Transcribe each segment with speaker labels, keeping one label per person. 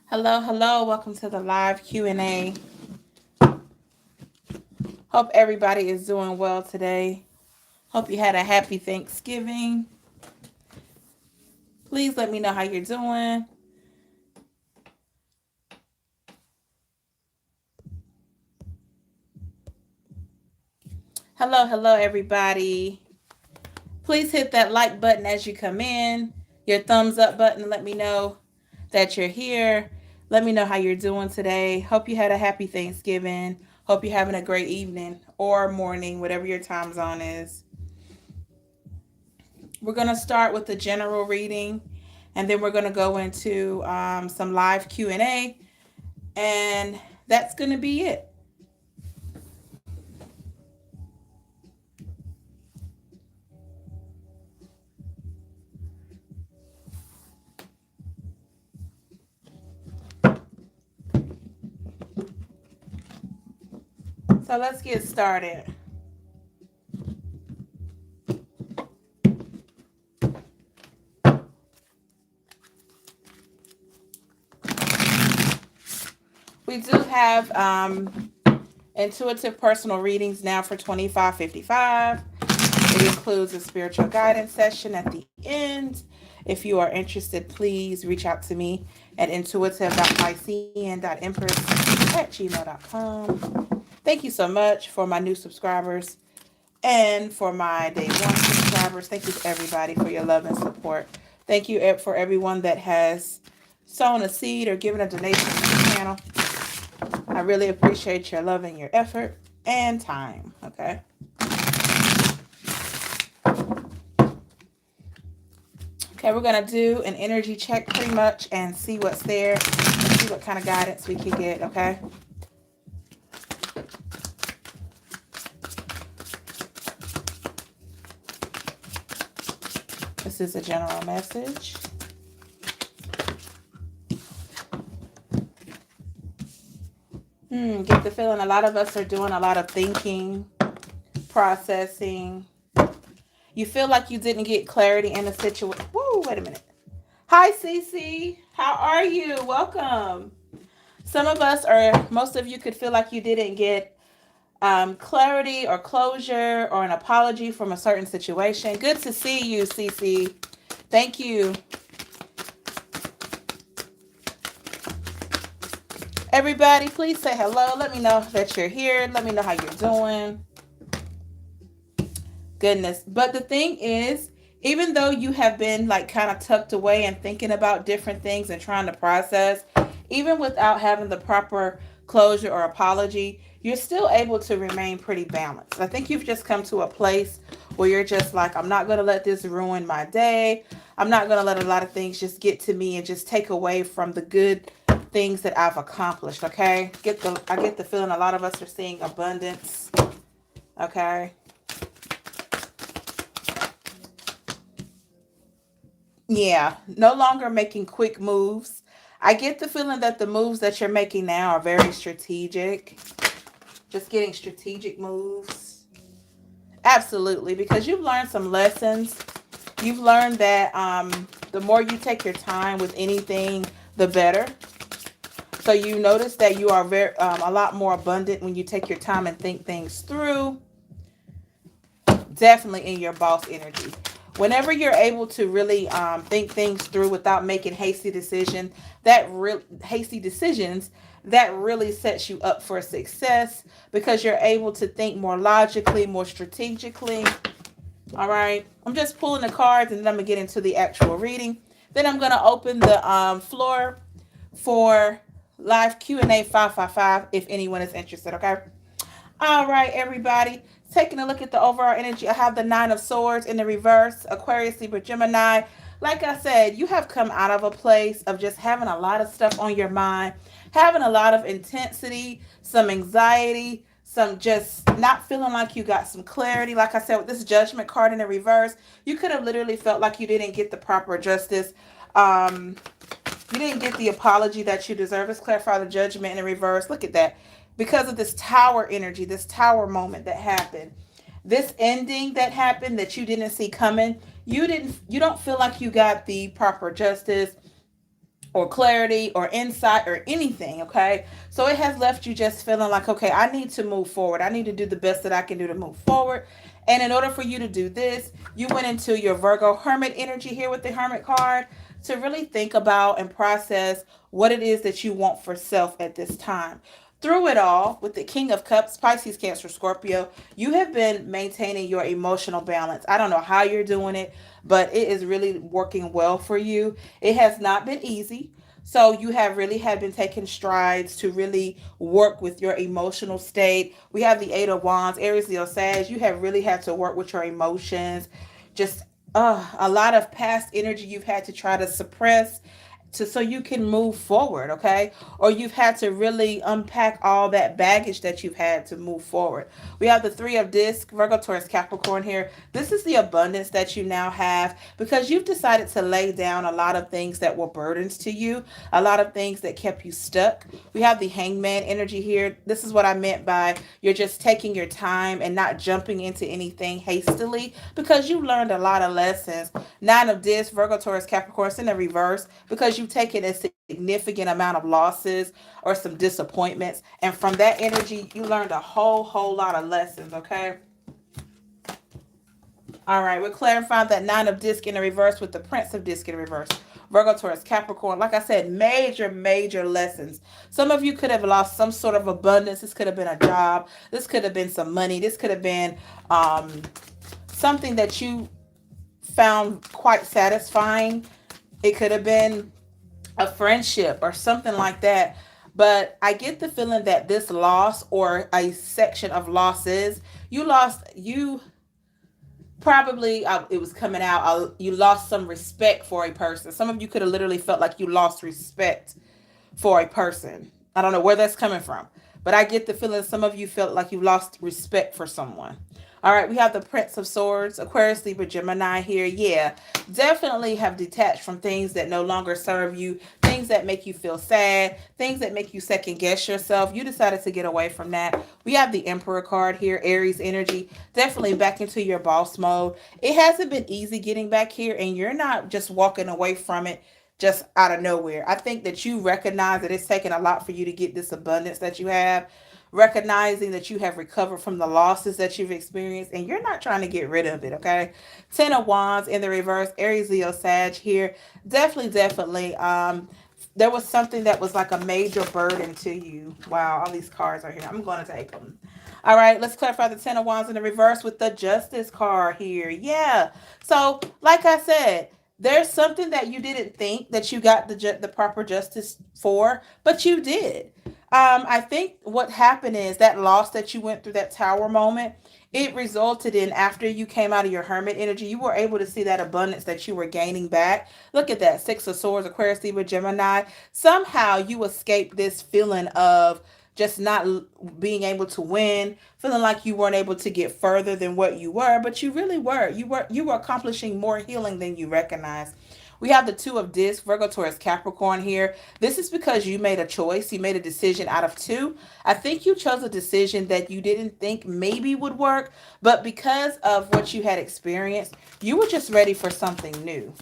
Speaker 1: Hello, hello. Welcome to the live Q&A. Hope everybody is doing well today. Hope you had a happy Thanksgiving. Please let me know how you're doing. Hello, hello, everybody. Please hit that like button as you come in. Your thumbs up button. Let me know that you're here. Let me know how you're doing today. Hope you had a happy Thanksgiving. Hope you're having a great evening or morning, whatever your time zone is. We're going to start with the general reading, and then we're going to go into some live Q&A, and that's going to be it. So let's get started. We do have intuitive personal readings now for $25.55. It includes a spiritual guidance session at the end. If you are interested, please reach out to me at intuitive.picean.empress@gmail.com. Thank you so much for my new subscribers and for my day one subscribers. Thank you to everybody for your love and support. Thank you for everyone that has sown a seed or given a donation to the channel. I really appreciate your love and your effort and time. Okay. Okay, we're going to do an energy check pretty much and see what's there and see what kind of guidance we can get. Okay. This is a general message. Get the feeling a lot of us are doing a lot of thinking, processing. You feel like you didn't get clarity in a situation. Whoa, wait a minute. Hi, Cece. How are you? Welcome. Most of you could feel like you didn't get clarity or closure or an apology from a certain situation. Good to see you, Cece. Thank you. Everybody, please say hello. Let me know that you're here. Let me know how you're doing. Goodness. But the thing is, even though you have been like kind of tucked away and thinking about different things and trying to process, even without having the proper closure or apology, you're still able to remain pretty balanced. I think you've just come to a place where you're just like, I'm not going to let this ruin my day. I'm not going to let a lot of things just get to me and just take away from the good things that I've accomplished. Okay. I get the feeling a lot of us are seeing abundance. Okay. Yeah, no longer making quick moves. I get the feeling that the moves that you're making now are very strategic. Just getting strategic moves. Absolutely, because you've learned some lessons. You've learned that the more you take your time with anything, the better. So you notice that you are a lot more abundant when you take your time and think things through. Definitely in your boss energy. Whenever you're able to really think things through without making hasty decisions, that really sets you up for success because you're able to think more logically, more strategically. All right. I'm just pulling the cards and then I'm going to get into the actual reading. Then I'm going to open the floor for live Q&A 555 if anyone is interested. Okay. All right, everybody. Taking a look at the overall energy, I have the Nine of Swords in the reverse, Aquarius, Libra, Gemini. Like I said, you have come out of a place of just having a lot of stuff on your mind, having a lot of intensity, some anxiety, some just not feeling like you got some clarity. Like I said, with this Judgment card in the reverse, you could have literally felt like you didn't get the proper justice. You didn't get the apology that you deserve. Let's clarify the Judgment in the reverse. Look at that. Because of this tower energy, this tower moment that happened, this ending that happened that you didn't see coming, you don't feel like you got the proper justice. or clarity or insight or anything, okay? So it has left you just feeling like, okay, I need to move forward. I need to do the best that I can do to move forward. And in order for you to do this, you went into your Virgo Hermit energy here with the Hermit card to really think about and process what it is that you want for self at this time. Through it all, with the King of Cups, Pisces, Cancer, Scorpio, you have been maintaining your emotional balance. I don't know how you're doing it, but it is really working well for you. It has not been easy. So you have really have been taking strides to really work with your emotional state. We have the Eight of Wands, Aries, Leo, Sag. You have really had to work with your emotions. Just a lot of past energy you've had to try to suppress so you can move forward, okay? Or you've had to really unpack all that baggage that you've had to move forward. We have the Three of Disc, Virgo, Taurus, Capricorn here. This is the abundance that you now have because you've decided to lay down a lot of things that were burdens to you, a lot of things that kept you stuck. We have the Hangman energy here. This is what I meant by you're just taking your time and not jumping into anything hastily because you learned a lot of lessons. Nine of Disc, Virgo, Taurus, Capricorn, it's in the reverse because you've taken a significant amount of losses or some disappointments. And from that energy, you learned a whole lot of lessons, okay? All right, we're clarifying that Nine of Disc in the reverse with the Prince of Disc in the reverse. Virgo, Taurus, Capricorn. Like I said, major lessons. Some of you could have lost some sort of abundance. This could have been a job. This could have been some money. This could have been something that you found quite satisfying. It could have been a friendship or something like that. But I get the feeling that this loss or a section of losses, you probably, it was coming out, you lost some respect for a person. Some of you could have literally felt like you lost respect for a person. I don't know where that's coming from, but I get the feeling some of you felt like you lost respect for someone. All right, we have the Prince of Swords, Aquarius, Libra, Gemini here. Yeah, definitely have detached from things that no longer serve you, things that make you feel sad, things that make you second guess yourself. You decided to get away from that. We have the Emperor card here, Aries energy, definitely back into your boss mode. It hasn't been easy getting back here, and you're not just walking away from it just out of nowhere. I think that you recognize that it's taken a lot for you to get this abundance that you have, recognizing that you have recovered from the losses that you've experienced and you're not trying to get rid of it, okay? Ten of Wands in the reverse, Aries, Leo, Sag here. Definitely, there was something that was like a major burden to you. Wow, all these cards are here. I'm going to take them. All right, let's clarify the Ten of Wands in the reverse with the Justice card here. Yeah. So, like I said, there's something that you didn't think that you got the proper justice for, but you did. I think what happened is that loss that you went through, that tower moment, it resulted in after you came out of your hermit energy, you were able to see that abundance that you were gaining back. Look at that. Six of Swords, Aquarius, Libra, Gemini. Somehow you escaped this feeling of just not being able to win, feeling like you weren't able to get further than what you were, but you really were. You were accomplishing more healing than you recognized. We have the Two of Discs, Virgo, Taurus, Capricorn here. This is because you made a choice. You made a decision out of two. I think you chose a decision that you didn't think maybe would work, but because of what you had experienced, you were just ready for something new.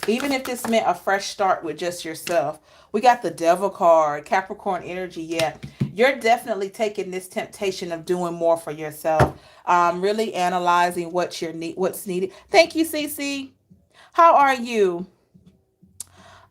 Speaker 1: Even if this meant a fresh start with just yourself. We got the Devil card, Capricorn energy. Yeah, you're definitely taking this temptation of doing more for yourself. Really analyzing what's needed. Thank you, Cece. How are you?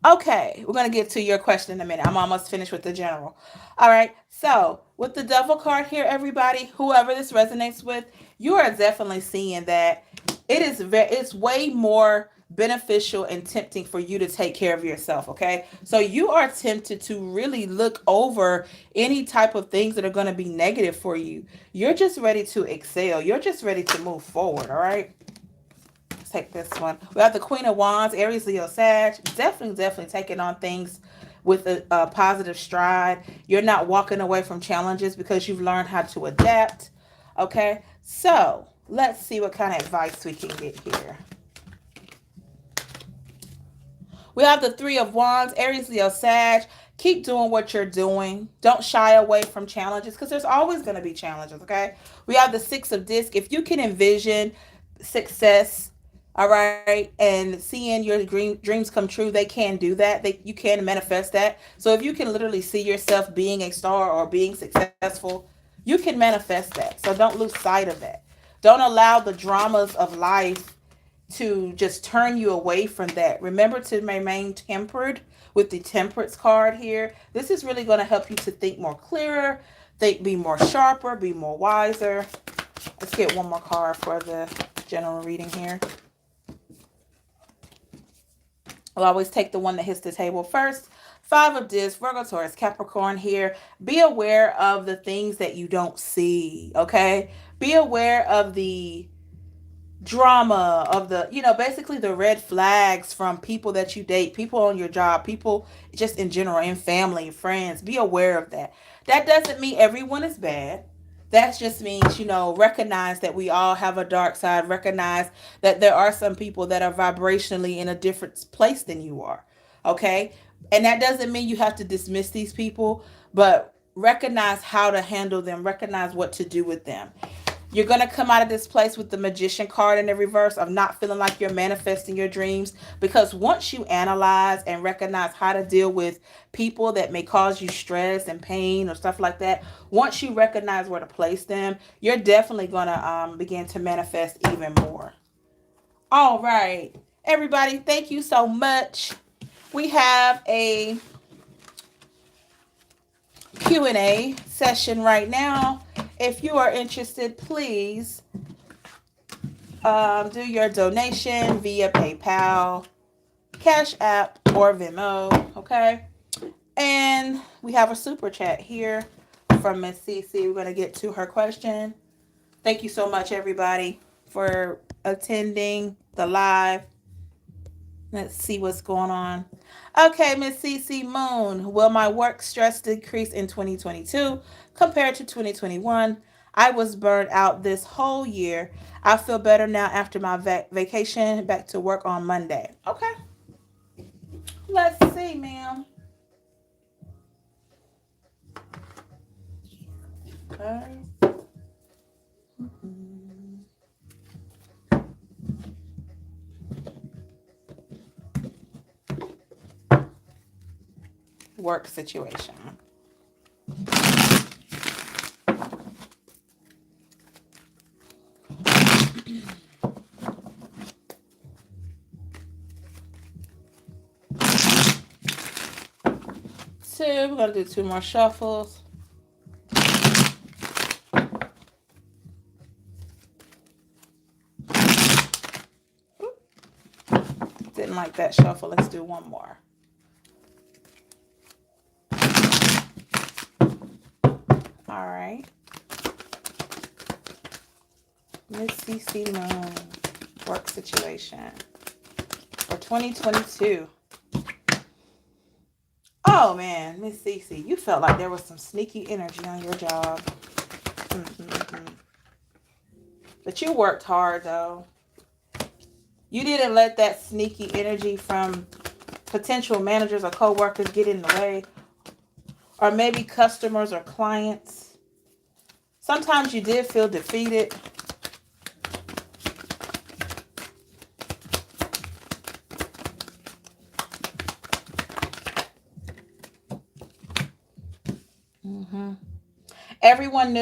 Speaker 1: Okay, we're going to get to your question in a minute. I'm almost finished with the general. All right, so with the Devil card here, everybody, whoever this resonates with, you are definitely seeing that it's way more beneficial and tempting for you to take care of yourself, okay? So you are tempted to really look over any type of things that are going to be negative for you. You're just ready to excel. You're just ready to move forward, all right? Take this one. We have the Queen of Wands, Aries, Leo, Sag. Definitely taking on things with a positive stride. You're not walking away from challenges because you've learned how to adapt. Okay, so let's see what kind of advice we can get here. We have the Three of Wands, Aries, Leo, Sag. Keep doing what you're doing. Don't shy away from challenges because there's always going to be challenges, okay? We have the Six of Discs. If you can envision success All right, and seeing your dreams come true, they can do that. You can manifest that. So if you can literally see yourself being a star or being successful, you can manifest that. So don't lose sight of that. Don't allow the dramas of life to just turn you away from that. Remember to remain tempered with the temperance card here. This is really going to help you to think more clearer, be more sharper, be more wiser. Let's get one more card for the general reading here. I'll always take the one that hits the table first. Five of Discs, Virgo, Taurus, Capricorn here. Be aware of the things that you don't see, okay? Be aware of the drama, of the, basically the red flags from people that you date, people on your job, people just in general, in family, friends. Be aware of that. That doesn't mean everyone is bad. That just means, recognize that we all have a dark side. Recognize that there are some people that are vibrationally in a different place than you are. Okay? And that doesn't mean you have to dismiss these people, but recognize how to handle them, recognize what to do with them. You're going to come out of this place with the Magician card in the reverse of not feeling like you're manifesting your dreams, because once you analyze and recognize how to deal with people that may cause you stress and pain or stuff like that, once you recognize where to place them, you're definitely going to begin to manifest even more. All right, everybody, thank you so much. We have a Q&A session right now. If you are interested, please do your donation via PayPal, CashApp, or Vemno, okay? And we have a super chat here from Miss Cece. We're going to get to her question. Thank you so much, everybody, for attending the live. Let's see what's going on. Okay, Miss CC Moon. Will my work stress decrease in 2022 compared to 2021? I was burned out this whole year. I feel better now after my vacation. Back to work on Monday. Okay. Let's see, ma'am. Okay. Work situation. We're going to do 2 more shuffles. Didn't like that shuffle. Let's do one more. All right. Miss CC Moon, work situation for 2022. Oh man, Miss CC, you felt like there was some sneaky energy on your job. But you worked hard though. You didn't let that sneaky energy from potential managers or co-workers get in the way. Or maybe customers or clients. Sometimes you did feel defeated. Everyone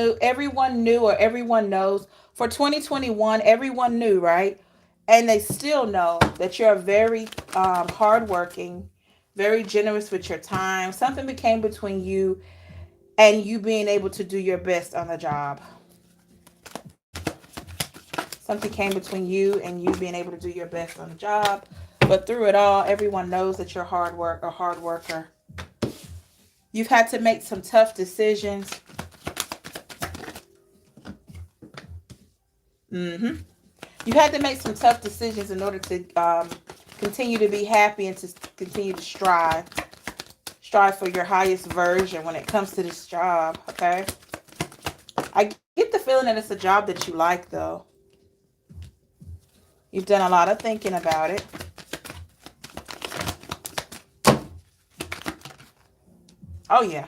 Speaker 1: knew, or everyone knows. For 2021, everyone knew, right? And they still know that you're very hardworking, very generous with your time. Something became between you and you being able to do your best on the job. Something came between you and you being able to do your best on the job. But through it all, everyone knows that you're a hard worker. You've had to make some tough decisions. You had to make some tough decisions in order to continue to be happy and to continue to strive for your highest version when it comes to this job, okay? I get the feeling that it's a job that you like, though. You've done a lot of thinking about it. Oh, yeah.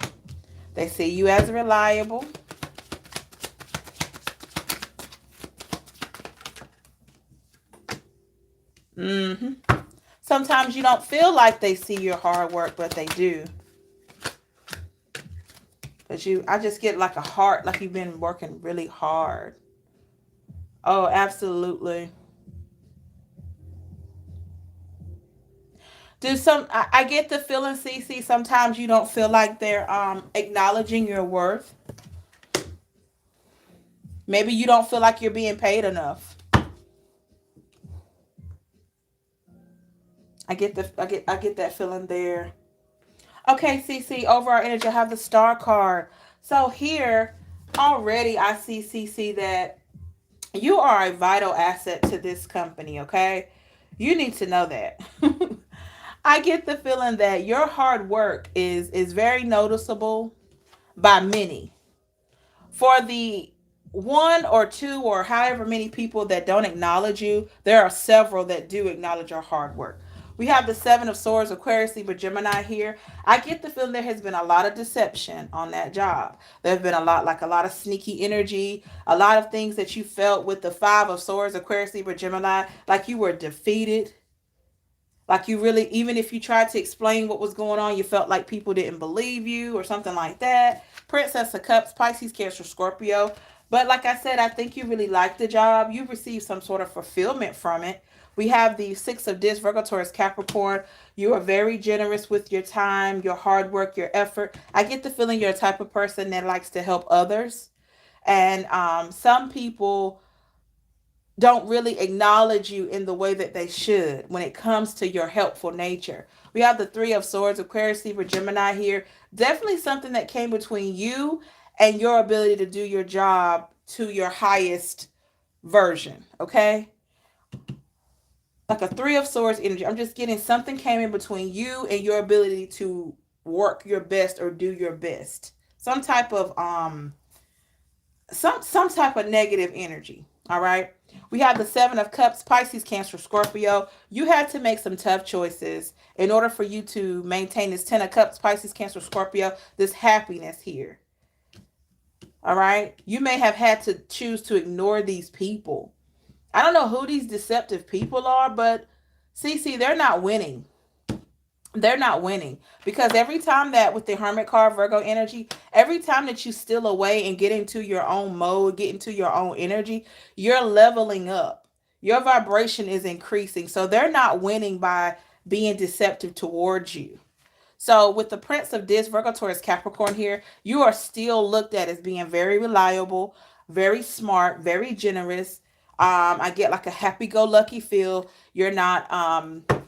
Speaker 1: They see you as reliable. Mm-hmm. Sometimes you don't feel like they see your hard work, but they do. But I just get like a heart, like you've been working really hard. Oh, absolutely. I get the feeling, CC, sometimes you don't feel like they're acknowledging your worth. Maybe you don't feel like you're being paid enough. I get that feeling there. Okay, CC, over our energy, I have the star card. So here already I see, CC, that you are a vital asset to this company, okay? You need to know that. I get the feeling that your hard work is very noticeable by many. For the one or two or however many people that don't acknowledge you, there are several that do acknowledge your hard work. We have the Seven of Swords, Aquarius, Libra, Gemini here. I get the feeling there has been a lot of deception on that job. There's been a lot of sneaky energy, a lot of things that you felt with the Five of Swords, Aquarius, Libra, Gemini, like you were defeated. Like you really, even if you tried to explain what was going on, you felt like people didn't believe you or something like that. Princess of Cups, Pisces, Cancer, Scorpio. But like I said, I think you really like the job. You received some sort of fulfillment from it. We have the Six of Discs, Virgo, Taurus, Capricorn. You are very generous with your time, your hard work, your effort. I get the feeling you're a type of person that likes to help others. And some people don't really acknowledge you in the way that they should when it comes to your helpful nature. We have the Three of Swords, Aquarius, Libra, Gemini here. Definitely something that came between you and your ability to do your job to your highest version, okay? Like a Three of Swords energy. I'm just getting something came in between you and your ability to work your best or do your best. Some type of negative energy. All right. We have the Seven of Cups, Pisces, Cancer, Scorpio. You had to make some tough choices in order for you to maintain this Ten of Cups, Pisces, Cancer, Scorpio, this happiness here. All right. You may have had to choose to ignore these people. I don't know who these deceptive people are, but CC, they're not winning. They're not winning because every time that with the Hermit card, Virgo energy, every time that you steal away and get into your own mode, get into your own energy, you're leveling up. Your vibration is increasing. So they're not winning by being deceptive towards you. So with the Prince of Discs, Virgo, Taurus, Capricorn here, you are still looked at as being very reliable, very smart, very generous. I get like a happy-go-lucky feel. You're not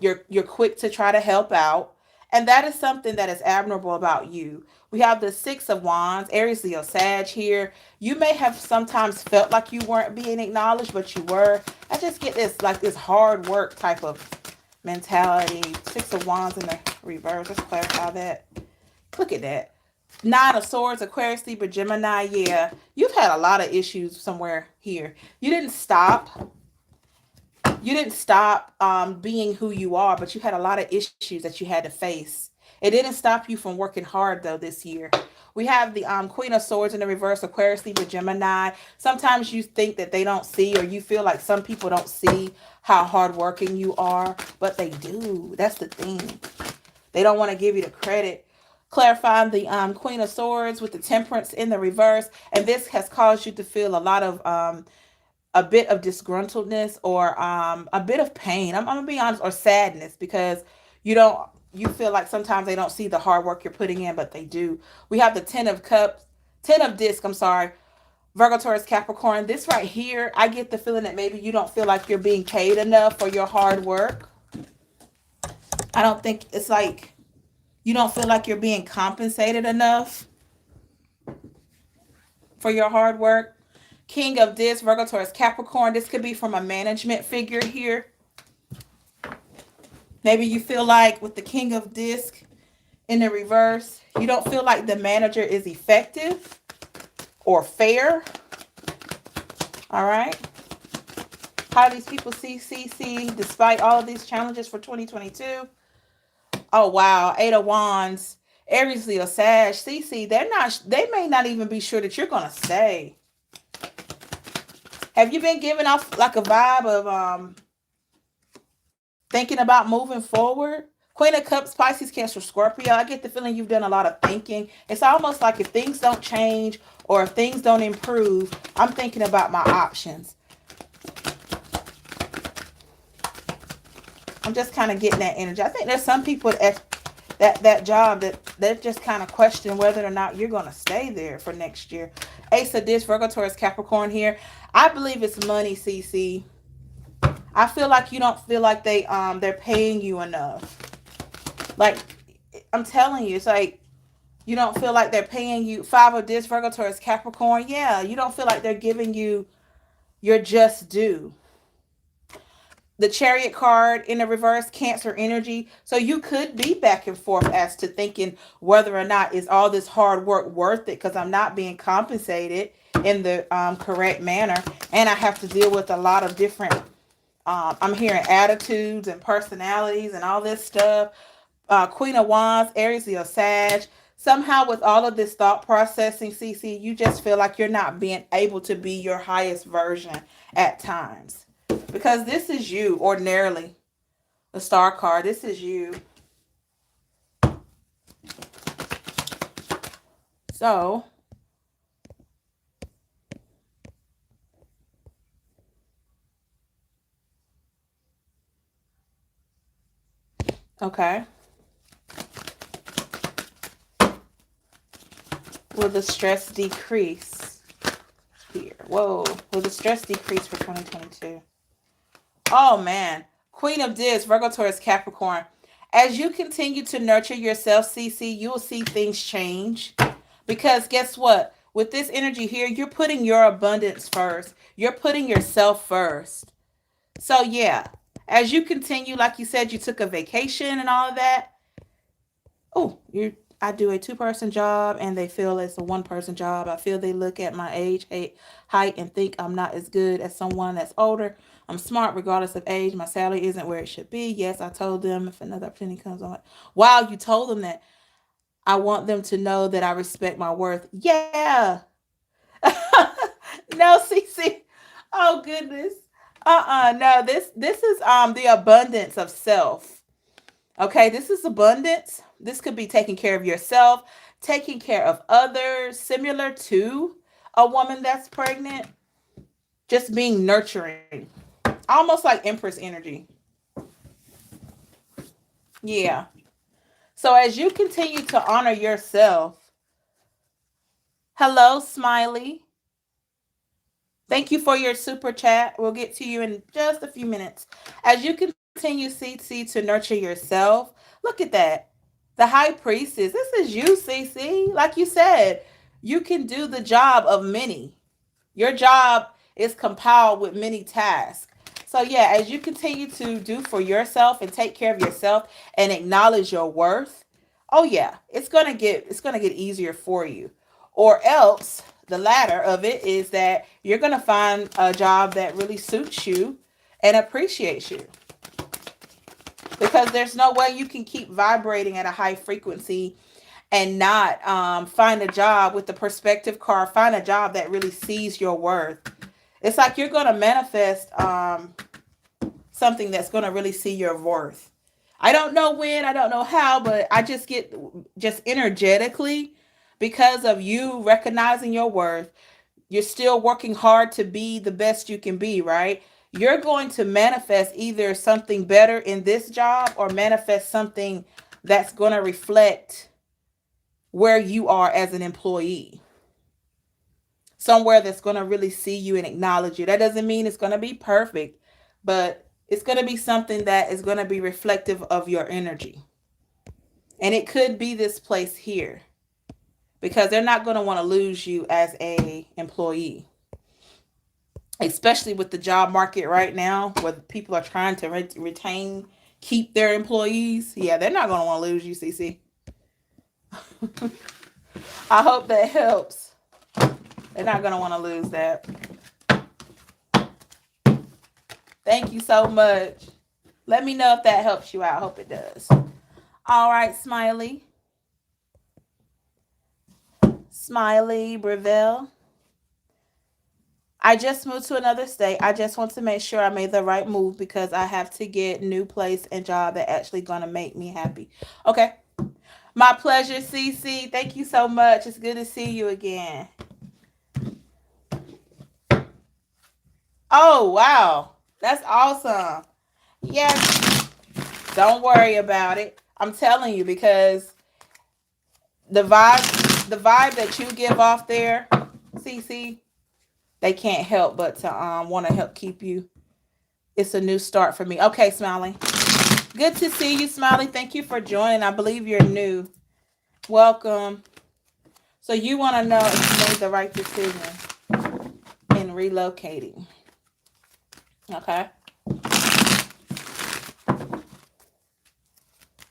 Speaker 1: you're quick to try to help out. And that is something that is admirable about you. We have the Six of Wands, Aries, Leo, Sag here. You may have sometimes felt like you weren't being acknowledged, but you were. I just get this like this hard work type of mentality. Six of Wands in the reverse. Let's clarify that. Look at that. Nine of Swords, Aquarius, Libra, Gemini. Yeah, you've had a lot of issues somewhere here. You didn't stop. You didn't stop being who you are, but you had a lot of issues that you had to face. It didn't stop you from working hard though this year. We have the Queen of Swords in the reverse, Aquarius, Libra, Gemini. Sometimes you think that they don't see, or you feel like some people don't see how hardworking you are, but they do. That's the thing. They don't want to give you the credit. Clarifying the Queen of Swords with the Temperance in the reverse, and this has caused you to feel a lot of a bit of disgruntledness or a bit of pain. I'm gonna be honest, or sadness, because you feel like sometimes they don't see the hard work you're putting in, but they do. We have the Ten of Disc, I'm sorry, Virgo, Taurus, Capricorn. This right here, I get the feeling that maybe you don't feel like you're being paid enough for your hard work. I don't think it's like you don't feel like you're being compensated enough for your hard work. King of Discs, Virgo, Taurus, Capricorn. This could be from a management figure here. Maybe you feel like with the King of Disc in the reverse, you don't feel like the manager is effective or fair. All right. How do these people see CC despite all of these challenges for 2022? Oh, wow. Eight of Wands, Aries, Leo, Sag, CC. They may not even be sure that you're going to stay. Have you been giving off like a vibe of Thinking about moving forward. Queen of Cups, Pisces, Cancer, Scorpio. I get the feeling you've done a lot of thinking. It's almost like if things don't change or if things don't improve, I'm thinking about my options. I'm just kind of getting that energy. I think there's some people at that job that they're just kind of questioning whether or not you're going to stay there for next year. Ace of Discs, Virgo, Taurus, Capricorn here. I believe it's money, CC. I feel like you don't feel like they're paying you enough. Like, I'm telling you, it's like you don't feel like they're paying you. Five of Discs, Virgo, Taurus, Capricorn. Yeah, you don't feel like they're giving you your just due. The Chariot card in the reverse, Cancer energy. So you could be back and forth as to thinking whether or not is all this hard work worth it, because I'm not being compensated in the correct manner, and I have to deal with a lot of different I'm hearing attitudes and personalities and all this stuff. Queen of Wands, Aries, Leo, Sag. Somehow with all of this thought processing, CC, you just feel like you're not being able to be your highest version at times. Because this is you, ordinarily. The Star card, this is you. So, okay. Will the stress decrease here? Whoa. Will the stress decrease for 2022? Oh, man. Queen of Discs, Virgo, Taurus, Capricorn. As you continue to nurture yourself, CC, you'll see things change. Because guess what? With this energy here, you're putting your abundance first. You're putting yourself first. So, yeah. As you continue, like you said, you took a vacation and all of that. Oh, I do a two-person job and they feel it's a one-person job. I feel they look at my age, height, and think I'm not as good as someone that's older. I'm smart regardless of age. My salary isn't where it should be. Yes, I told them if another opportunity comes on. Wow, you told them that. I want them to know that I respect my worth. Yeah. No, CC. Oh goodness. No, this is the abundance of self. Okay, this is abundance. This could be taking care of yourself, taking care of others, similar to a woman that's pregnant, just being nurturing. Almost like Empress energy. Yeah. So as you continue to honor yourself, hello, Smiley. Thank you for your super chat. We'll get to you in just a few minutes. As you continue, CC, to nurture yourself, look at that. The High Priestess. This is you, CC. Like you said, you can do the job of many. Your job is compiled with many tasks. So yeah, as you continue to do for yourself and take care of yourself and acknowledge your worth, oh yeah, it's gonna get easier for you. Or else the latter of it is that you're gonna find a job that really suits you and appreciates you. Because there's no way you can keep vibrating at a high frequency and not find a job with the perspective card, find a job that really sees your worth. It's like you're going to manifest something that's going to really see your worth. I don't know when, I don't know how, but I just get just energetically, because of you recognizing your worth, you're still working hard to be the best you can be, right? You're going to manifest either something better in this job or manifest something that's going to reflect where you are as an employee. Somewhere that's going to really see you and acknowledge you. That doesn't mean it's going to be perfect, but it's going to be something that is going to be reflective of your energy. And it could be this place here, because they're not going to want to lose you as a employee, especially with the job market right now where people are trying to retain, keep their employees. Yeah, they're not going to want to lose you, CC. I hope that helps. They're not going to want to lose that. Thank you so much. Let me know if that helps you out. I hope it does. All right, Smiley. Smiley Breville. I just moved to another state. I just want to make sure I made the right move because I have to get new place and job that actually gonna make me happy. Okay. My pleasure, Cece. Thank you so much. It's good to see you again. Oh, wow. That's awesome. Yes. Don't worry about it. I'm telling you because the vibe that you give off there, Cece, they can't help but to want to help keep you. It's a new start for me. Okay, Smiley. Good to see you, Smiley. Thank you for joining. I believe you're new. Welcome. So you want to know if you made the right decision in relocating. Okay.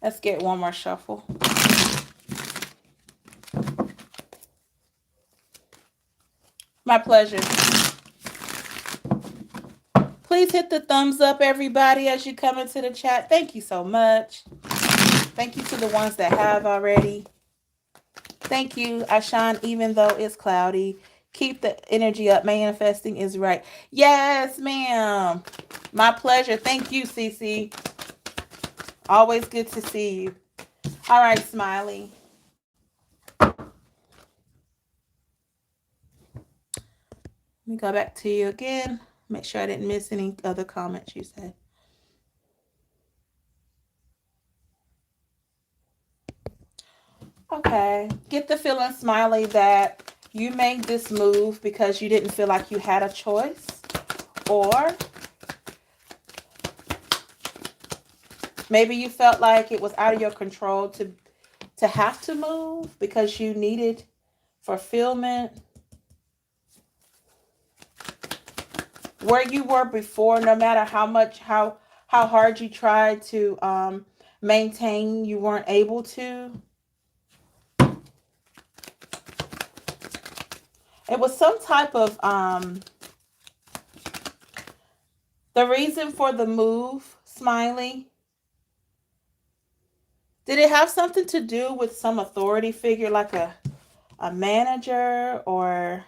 Speaker 1: Let's get one more shuffle. My pleasure. Please hit the thumbs up, everybody, as you come into the chat. Thank you so much. Thank you to the ones that have already. Thank you, Ashan, even though it's cloudy. Keep the energy up. Manifesting is right. Yes, ma'am. My pleasure. Thank you, Cece. Always good to see you. All right, Smiley. Let me go back to you again. Make sure I didn't miss any other comments you said. Okay. Get the feeling, Smiley, that you made this move because you didn't feel like you had a choice, or maybe you felt like it was out of your control to have to move because you needed fulfillment. Where you were before, no matter how hard you tried to maintain, you weren't able to. It was some type of the reason for the move, Smiley. Did it have something to do with some authority figure, like a manager or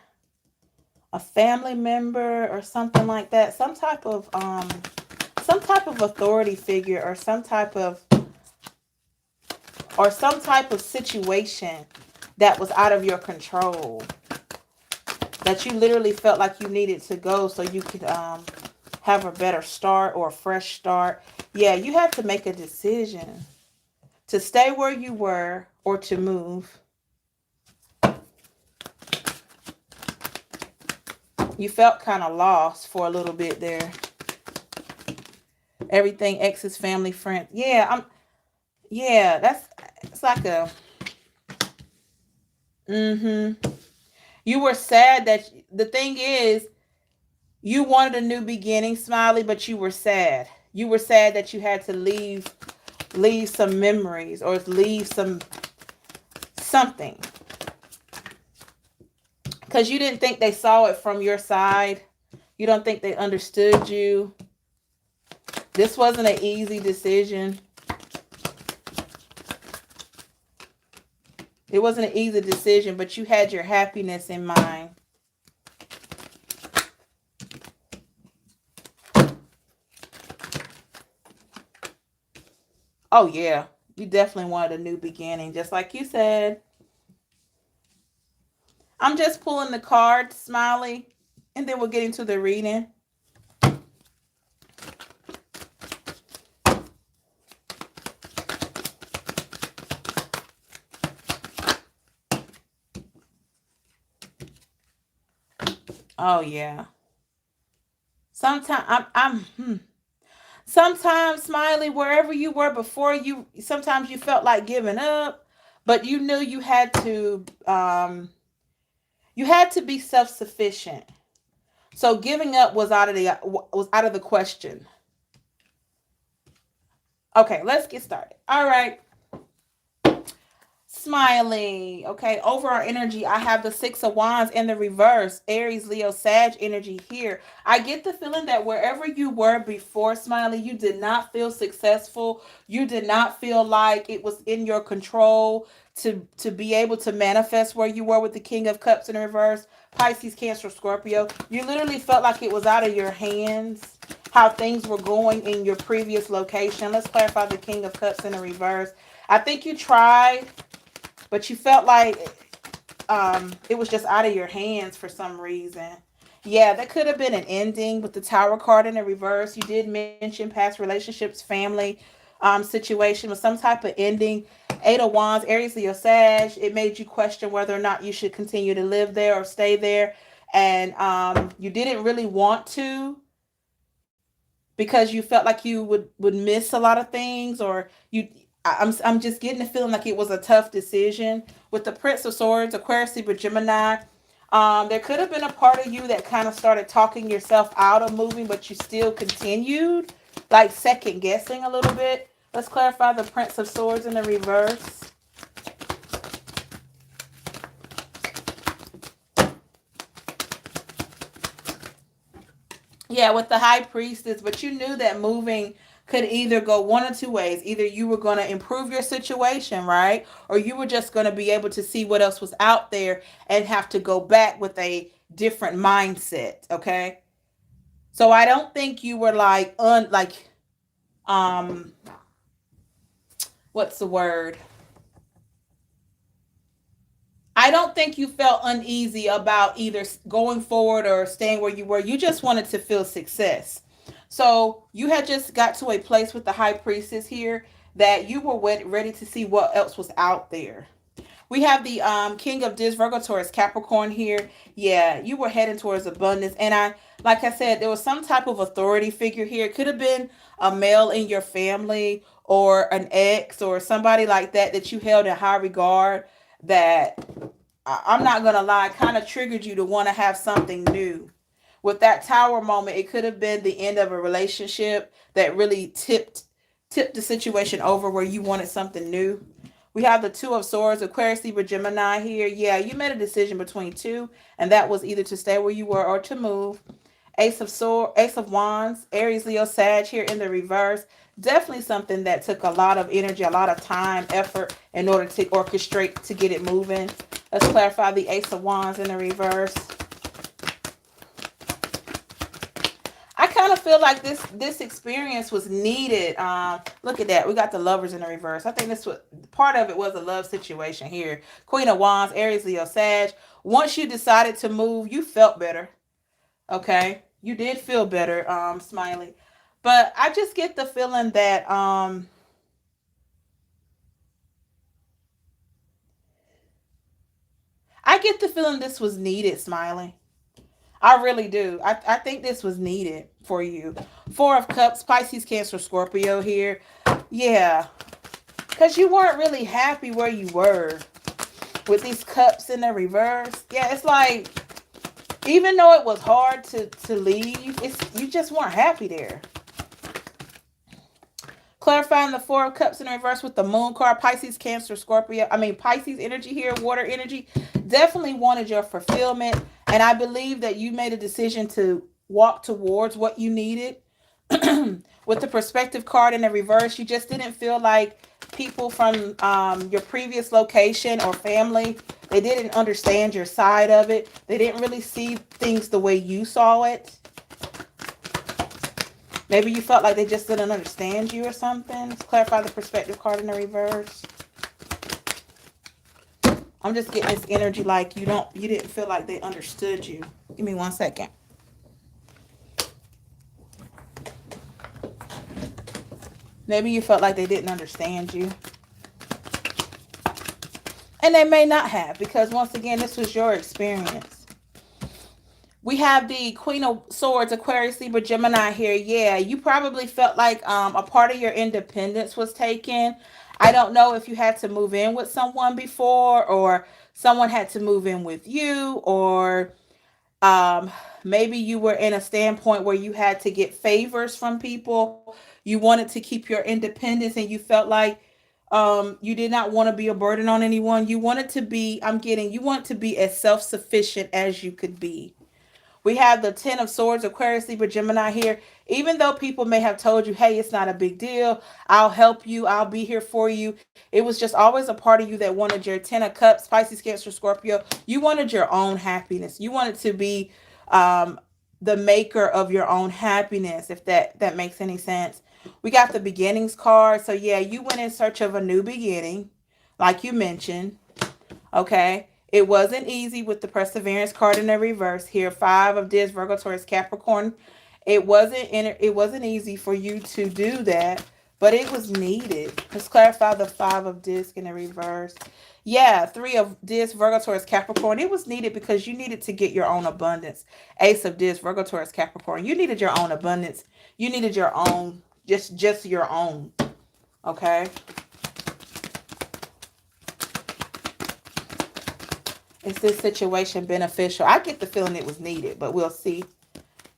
Speaker 1: a family member or something like that? Some type of authority figure or some type of situation that was out of your control, that you literally felt like you needed to go so you could have a better start or a fresh start. Yeah, you had to make a decision to stay where you were or to move. You felt kind of lost for a little bit there. Everything, exes, family, friends. Yeah, it's like a you were sad that the thing is you wanted a new beginning, Smiley, but you were sad. You were sad that you had to leave some memories or leave something. Because you didn't think they saw it from your side. You don't think they understood you. This wasn't an easy decision. It wasn't an easy decision, but you had your happiness in mind. Oh, yeah. You definitely wanted a new beginning, just like you said. I'm just pulling the cards, Smiley, and then we'll get into the reading. Oh, yeah. Sometimes, Smiley, wherever you were before, sometimes you felt like giving up, but you knew you had to be self-sufficient. So giving up was out of the question. Okay, let's get started. All right. Smiley. Okay, over our energy, I have the Six of Wands in the reverse. Aries, Leo, Sag energy here. I get the feeling that wherever you were before, Smiley, you did not feel successful. You did not feel like it was in your control to be able to manifest where you were with the King of Cups in reverse. Pisces, Cancer, Scorpio. You literally felt like it was out of your hands how things were going in your previous location. Let's clarify the King of Cups in the reverse. I think you tried, but you felt like it was just out of your hands for some reason. Yeah, that could have been an ending with the Tower card in the reverse. You did mention past relationships, family situation with some type of ending. Eight of Wands, Aries, Leo, Sag. It made you question whether or not you should continue to live there or stay there. And you didn't really want to because you felt like you would miss a lot of things, or I'm just getting the feeling like it was a tough decision with the Prince of Swords, Aquarius, Libra, Gemini. There could have been a part of you that kind of started talking yourself out of moving, but you still continued, like second guessing a little bit. Let's clarify the Prince of Swords in the reverse. Yeah, with the High Priestess, but you knew that moving could either go one or two ways. Either you were going to improve your situation, right? Or you were just going to be able to see what else was out there and have to go back with a different mindset, okay? So I don't think you were um what's the word? I don't think you felt uneasy about either going forward or staying where you were. You just wanted to feel success. So you had just got to a place with the High Priestess here that you were ready to see what else was out there. We have the King of Dis, Virgo, Taurus, Capricorn here. Yeah, you were heading towards abundance. And like I said, there was some type of authority figure here. It could have been a male in your family or an ex or somebody like that you held in high regard that I'm not going to lie, kind of triggered you to want to have something new. With that Tower moment, it could have been the end of a relationship that really tipped the situation over where you wanted something new. We have the Two of Swords, Aquarius, Libra, Gemini here. Yeah, you made a decision between two, and that was either to stay where you were or to move. Ace of Wands, Aries, Leo, Sag here in the reverse. Definitely something that took a lot of energy, a lot of time, effort in order to orchestrate to get it moving. Let's clarify the Ace of Wands in the reverse. I kind of feel like this experience was needed. Look at that. We got the Lovers in the reverse. I think this was part of it was a love situation here. Queen of Wands, Aries, Leo, Sag. Once you decided to move, you felt better. Okay, you did feel better, Smiley. But I just get the feeling that I get the feeling this was needed, Smiley. I really do. I think this was needed for you. Four of Cups, Pisces, Cancer, Scorpio here. Yeah, because you weren't really happy where you were with these cups in the reverse. Yeah, it's like, even though it was hard to leave, you just weren't happy there. Clarifying the Four of Cups in reverse with the Moon card, Pisces, Cancer, Scorpio. I mean, Pisces energy here, water energy. Definitely wanted your fulfillment. And I believe that you made a decision to walk towards what you needed. With the Perspective card in the reverse, you just didn't feel like people from your previous location or family, they didn't understand your side of it. They didn't really see things the way you saw it. Maybe you felt like they just didn't understand you or something. Let's clarify the Perspective card in the reverse. I'm just getting this energy like you didn't feel like they understood you. Give me 1 second. Maybe you felt like they didn't understand you. And they may not have, because once again, this was your experience. We have the Queen of Swords, Aquarius, Libra, Gemini here. Yeah, you probably felt like a part of your independence was taken. I don't know if you had to move in with someone before, or someone had to move in with you, or maybe you were in a standpoint where you had to get favors from people. You wanted to keep your independence, and you felt like You did not want to be a burden on anyone. You wanted to be, you want to be as self-sufficient as you could be. We have the Ten of Swords, Aquarius, Libra, Gemini here. Even though people may have told you, hey, it's not a big deal, I'll help you, I'll be here for you, it was just always a part of you that wanted your Ten of Cups, Pisces, Cancer, Scorpio. You wanted your own happiness. You wanted to be um, the maker of your own happiness, if that makes any sense. We got the beginnings card. So, yeah, you went in search of a new beginning, like you mentioned. Okay. It wasn't easy with the perseverance card in the reverse here. Five of Disc, Virgo, Taurus, Capricorn. It wasn't easy for you to do that, but it was needed. Let's clarify the Five of Disc in the reverse. Yeah, Three of Disc, Virgo, Taurus, Capricorn. It was needed because you needed to get your own abundance. Ace of Disc, Virgo, Taurus, Capricorn. You needed your own abundance. You needed your own, just your own. Okay. Is this situation beneficial? I get the feeling it was needed, but we'll see.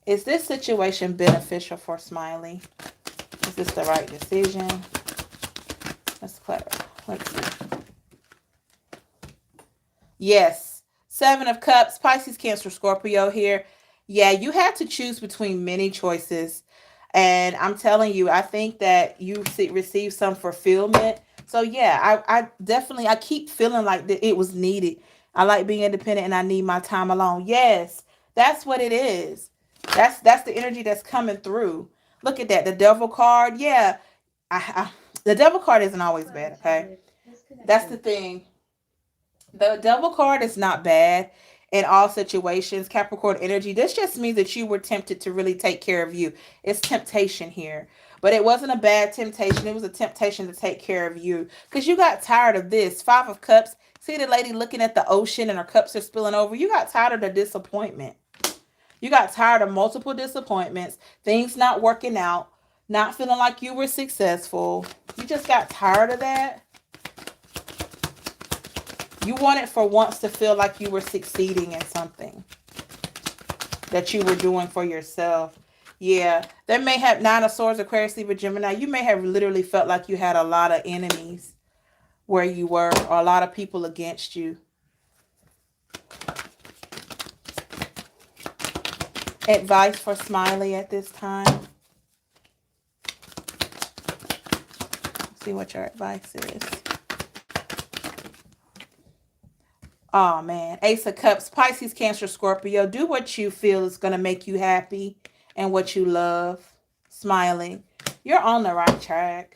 Speaker 1: Is this situation beneficial for Smiley? Is this the right decision? Let's clarify. Let's see. Yes. Seven of Cups, Pisces, Cancer, Scorpio here. Yeah, you had to choose between many choices. And I'm telling you, I think that you received some fulfillment. So yeah, I definitely, I keep feeling like that it was needed. I like being independent and I need my time alone. Yes, that's what it is. That's the energy that's coming through. Look at that. The devil card. Yeah. The devil card isn't always bad, okay? That's the thing. The devil card is not bad in all situations. Capricorn energy. This just means that you were tempted to really take care of you. It's temptation here. But it wasn't a bad temptation. It was a temptation to take care of you. Because you got tired of this. Five of Cups. See the lady looking at the ocean and her cups are spilling over. You got tired of the disappointment. You got tired of multiple disappointments. Things not working out. Not feeling like you were successful. You just got tired of that. You wanted for once to feel like you were succeeding in something that you were doing for yourself. Yeah, there may have Nine of Swords, Aquarius, Libra, Gemini. You may have literally felt like you had a lot of enemies where you were, or a lot of people against you. Advice for Smiley at this time. Let's see what your advice is. Oh man, Ace of Cups, Pisces, Cancer, Scorpio. Do what you feel is going to make you happy and what you love. Smiling. You're on the right track.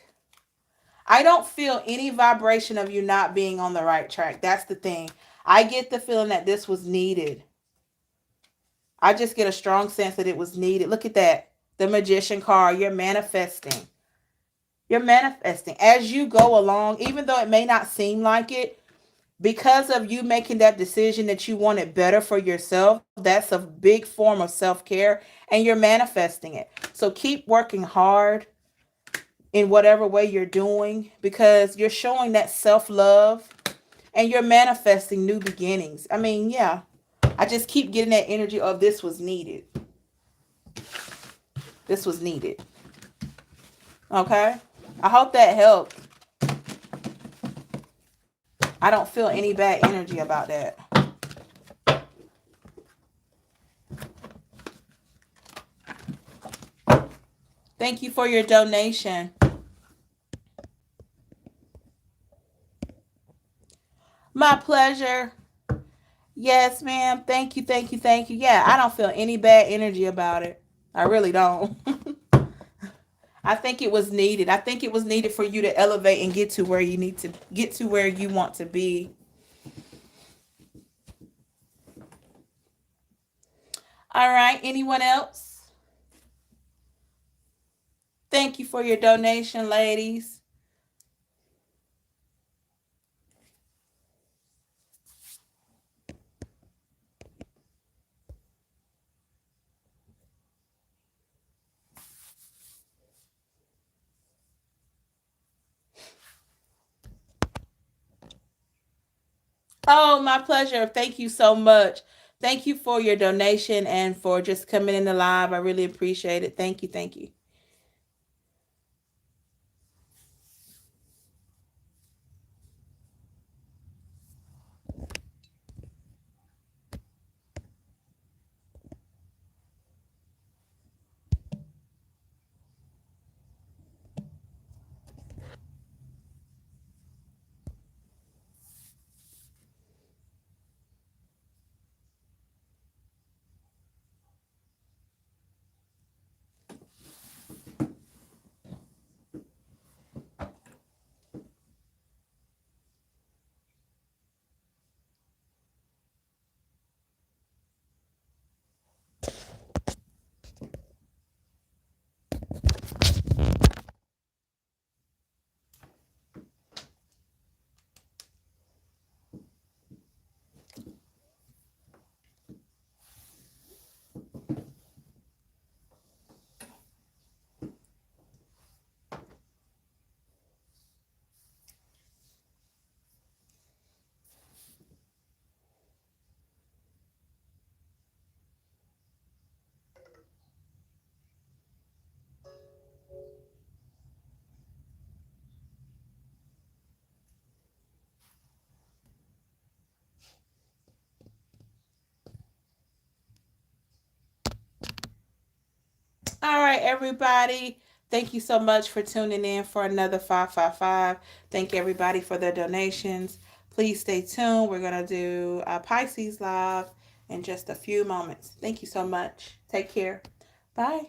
Speaker 1: I don't feel any vibration of you not being on the right track. That's the thing. I get the feeling that this was needed. I just get a strong sense that it was needed. Look at that. The Magician card. You're manifesting. You're manifesting. As you go along, even though it may not seem like it, because of you making that decision that you want it better for yourself, that's a big form of self-care, and you're manifesting it. So keep working hard in whatever way you're doing, because you're showing that self-love and you're manifesting new beginnings. I mean, yeah, I just keep getting that energy of this was needed. This was needed. Okay? I hope that helped. I don't feel any bad energy about that. Thank you for your donation. My pleasure. Yes, ma'am. Thank you, thank you, thank you. Yeah, I don't feel any bad energy about it. I really don't. I think it was needed. I think it was needed for you to elevate and get to where you need to get to, where you want to be. All right. Anyone else? Thank you for your donation, ladies. Oh, my pleasure. Thank you so much. Thank you for your donation and for just coming in the live. I really appreciate it. Thank you. Thank you. All right, everybody. Thank you so much for tuning in for another 555. Thank everybody for their donations. Please stay tuned. We're going to do a Pisces live in just a few moments. Thank you so much. Take care. Bye.